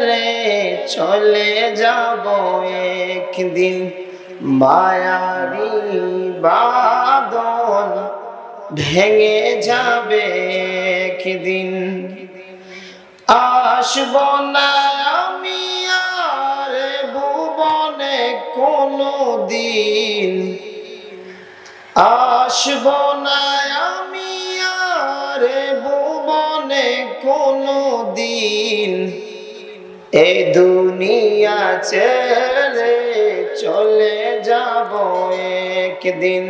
রে চলে যাব একদিন, মায়ারি বাঁধন ভেঙে যাবে একদিন। আসব না আমি আর ভুবনে কোনো দিন, আসব না আমি আর ভুবনে কোনো দিন। এ দুনিয়া ছেড়ে চলে যাব একদিন,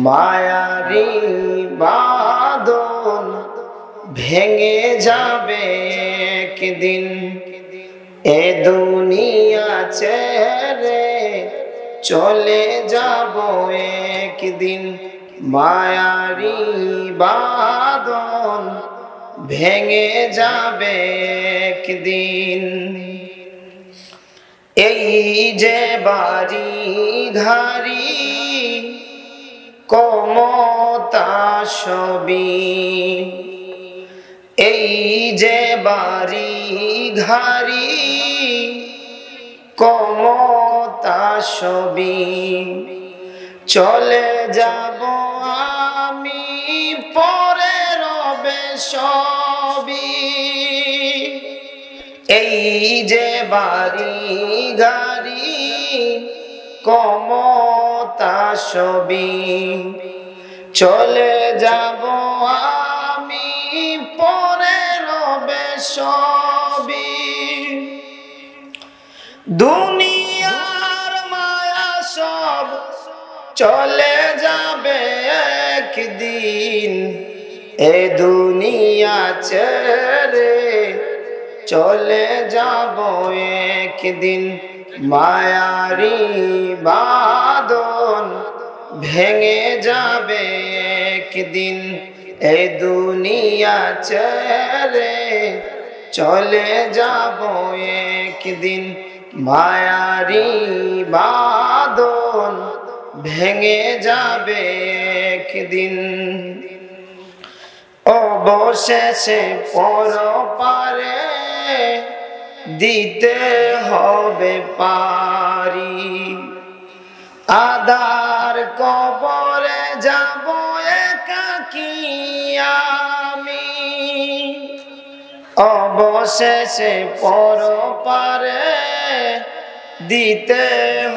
মায়ারি বাঁধন ভেঙে যাবে একদিন। এ দুনিয়া ছেড়ে চলে যাব একদিন, মায়ারি বাঁধন ভেঙে যাবে একদিন। এই যে বাড়ি ঘাড়ি ক্ষমতা সবই, এই যে বাড়ি ঘাড়ি ক্ষমতা সবই, চলে যাব আমি পরে রবে সবই। এই যে বাড়ি গাড়ি ক্ষমতা সবই, চলে যাব আমি পরে রবে সবই। দুনিয়ার মায়া সব চলে যাবে একদিন, এ দুনিয়া ছেড়ে চলে যাব একদিন, মায়ারি বাঁধন ভেঙে যাবে একদিন। এ দুনিয়া ছেড়ে চলে যাব একদিন, মায়ারি বাঁধন ভেঙে যাবে একদিন। অবশেষে পরপারে দিতে হবে পারি, আদার কবরে যাব একাকী আমি। অবশেষে পরপারে দিতে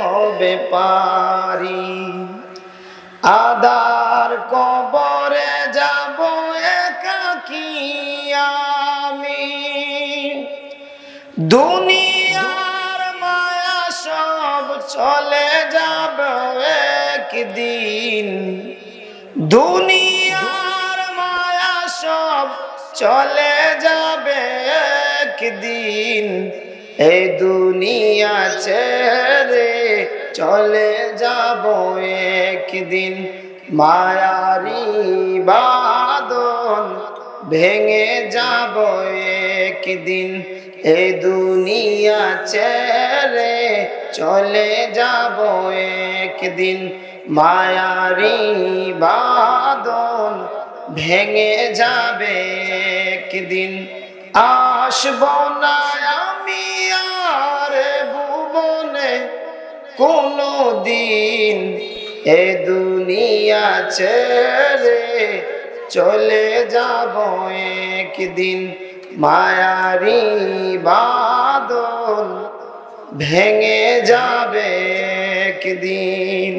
হবে পারি, আদার কবরে যাব একাকী আমি। দুনিয়ার মায়া সব চলে যাবে একদিন, দুনিয়ার মায়া সব চলে যাবে একদিন। এই দুনিয়া ছেড়ে চলে যাব একদিন, মায়ারি বাঁধন ভেঙে যাব একদিন। এই দুনিয়া ছেড়ে চলে যাব একদিন, মায়ারি বাঁধন ভেঙে যাবে একদিন। আসব না আমি আর ভুবনে কোনো দিন, এ দুনিয়া ছেড়ে চলে যাব একদিন, মায়ারি বাঁধন ভেঙে যাবে একদিন।